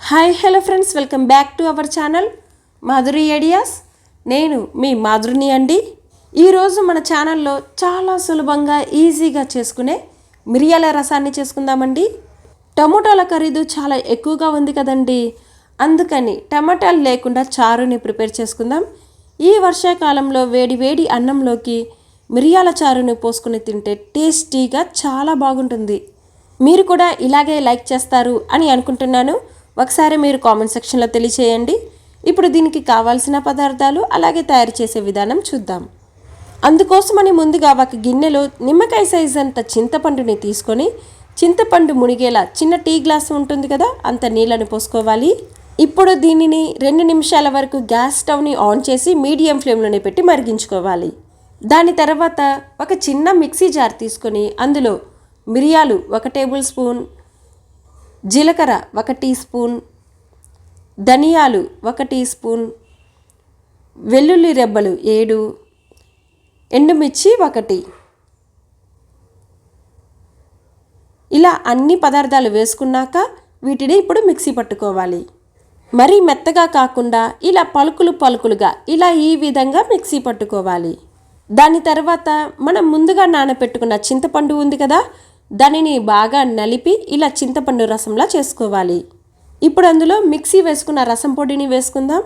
Hi hello friends, welcome back to our channel Madhuri ideas. నేను మీ మాధురిని అండి. ఈరోజు మన ఛానల్లో చాలా సులభంగా ఈజీగా చేసుకునే మిరియాల రసాన్ని చేసుకుందామండి. టమోటాల ఖరీదు చాలా ఎక్కువగా ఉంది కదండి, అందుకని టమాటాలు లేకుండా చారుని ప్రిపేర్ చేసుకుందాం. ఈ వర్షాకాలంలో వేడి వేడి అన్నంలోకి మిరియాల చారుని పోసుకుని తింటే టేస్టీగా చాలా బాగుంటుంది. మీరు కూడా ఇలాగే లైక్ చేస్తారు అని అనుకుంటున్నాను. ఒకసారి మీరు కామెంట్ సెక్షన్లో తెలియచేయండి. ఇప్పుడు దీనికి కావాల్సిన పదార్థాలు అలాగే తయారు చేసే విధానం చూద్దాం. అందుకోసమని ముందుగా ఒక గిన్నెలో నిమ్మకాయ సైజ్ అంత చింతపండుని తీసుకొని, చింతపండు మునిగేలా చిన్న టీ గ్లాస్ ఉంటుంది కదా, అంత నీళ్ళని పోసుకోవాలి. ఇప్పుడు దీనిని 2 నిమిషాల వరకు గ్యాస్ స్టవ్ని ఆన్ చేసి మీడియం ఫ్లేమ్లోనే పెట్టి మరిగించుకోవాలి. దాని తర్వాత ఒక చిన్న మిక్సీ జార్ తీసుకొని అందులో మిరియాలు 1 టేబుల్ స్పూన్, జీలకర్ర 1 టీ స్పూన్, ధనియాలు 1 టీ స్పూన్, వెల్లుల్లి రెబ్బలు 7, ఎండుమిర్చి 1, ఇలా అన్ని పదార్థాలు వేసుకున్నాక వీటిని ఇప్పుడు మిక్సీ పట్టుకోవాలి. మరీ మెత్తగా కాకుండా ఇలా పలుకులుగా ఇలా ఈ విధంగా మిక్సీ పట్టుకోవాలి. దాని తర్వాత మనం ముందుగా నానబెట్టుకున్న చింతపండు ఉంది కదా, దానిని బాగా నలిపి ఇలా చింతపండు రసంలా చేసుకోవాలి. ఇప్పుడు అందులో మిక్సీ వేసుకున్న రసం పొడిని వేసుకుందాం.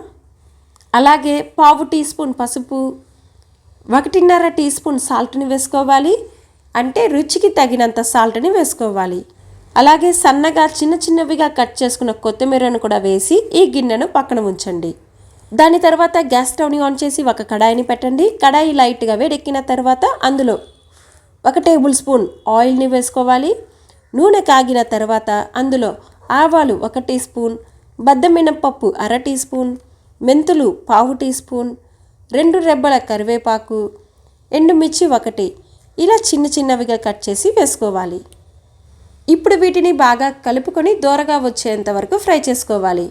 అలాగే 1/2 టీ స్పూన్ పసుపు, 1.5 టీ స్పూన్ సాల్ట్ని వేసుకోవాలి. అంటే రుచికి తగినంత సాల్ట్ని వేసుకోవాలి. అలాగే సన్నగా చిన్నవిగా కట్ చేసుకున్న కొత్తిమీరను కూడా వేసి ఈ గిన్నెను పక్కన ఉంచండి. దాని తర్వాత గ్యాస్ స్టవ్ని ఆన్ చేసి ఒక కడాయిని పెట్టండి. కడాయి లైట్గా వేడెక్కిన తర్వాత అందులో 1 టేబుల్ స్పూన్ ఆయిల్ని వేసుకోవాలి. నూనె కాగిన తర్వాత అందులో ఆవాలు 1 టీ స్పూన్, బద్దమినపప్పు 1/2 టీ స్పూన్, మెంతులు 1/2 టీ స్పూన్, 2 రెబ్బల కరివేపాకు, ఎండుమిర్చి 1, ఇలా చిన్నవిగా కట్ చేసి వేసుకోవాలి. ఇప్పుడు వీటిని బాగా కలుపుకొని దోరగా వచ్చేంత వరకు ఫ్రై చేసుకోవాలి.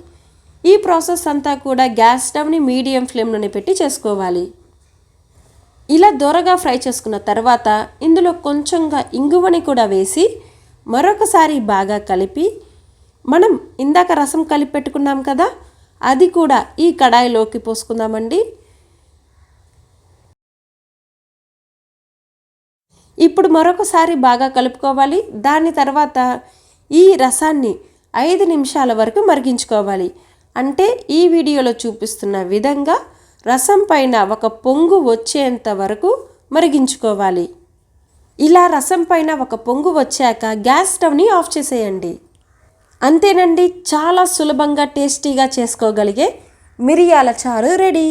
ఈ ప్రాసెస్ అంతా కూడా గ్యాస్ స్టవ్ని మీడియం ఫ్లేమ్లోనే పెట్టి చేసుకోవాలి. ఇలా దోరగా ఫ్రై చేసుకున్న తర్వాత ఇందులో కొంచెంగా ఇంగువని కూడా వేసి మరొకసారి బాగా కలిపి, మనం ఇందాక రసం కలిపి పెట్టుకున్నాం కదా, అది కూడా ఈ కడాయిలోకి పోసుకుందామండి. ఇప్పుడు మరొకసారి బాగా కలుపుకోవాలి. దాని తర్వాత ఈ రసాన్ని 5 నిమిషాల వరకు మరిగించుకోవాలి. అంటే ఈ వీడియోలో చూపిస్తున్న విధంగా రసం పైన ఒక పొంగు వచ్చేంత వరకు మరిగించుకోవాలి. ఇలా రసం పైన ఒక పొంగు వచ్చాక గ్యాస్ స్టవ్ని ఆఫ్ చేసేయండి. అంతేనండి, చాలా సులభంగా టేస్టీగా చేసుకోగలిగే మిరియాల చారు రెడీ.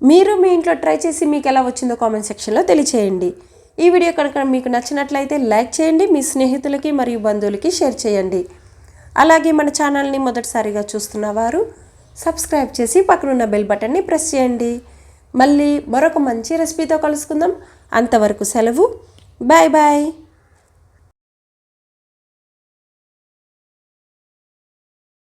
మీరు మీ ఇంట్లో ట్రై చేసి మీకు ఎలా వచ్చిందో కామెంట్ సెక్షన్లో తెలియచేయండి. ఈ వీడియో కనుక మీకు నచ్చినట్లయితే లైక్ చేయండి, మీ స్నేహితులకి మరియు బంధువులకి షేర్ చేయండి. అలాగే మన ఛానల్ని మొదటిసారిగా చూస్తున్న వారు సబ్స్క్రైబ్ చేసి పక్కనున్న బెల్ బటన్ని ప్రెస్ చేయండి. మళ్ళీ మరొక మంచి రెసిపీతో కలుసుకుందాం. అంతవరకు సెలవు. Bye bye.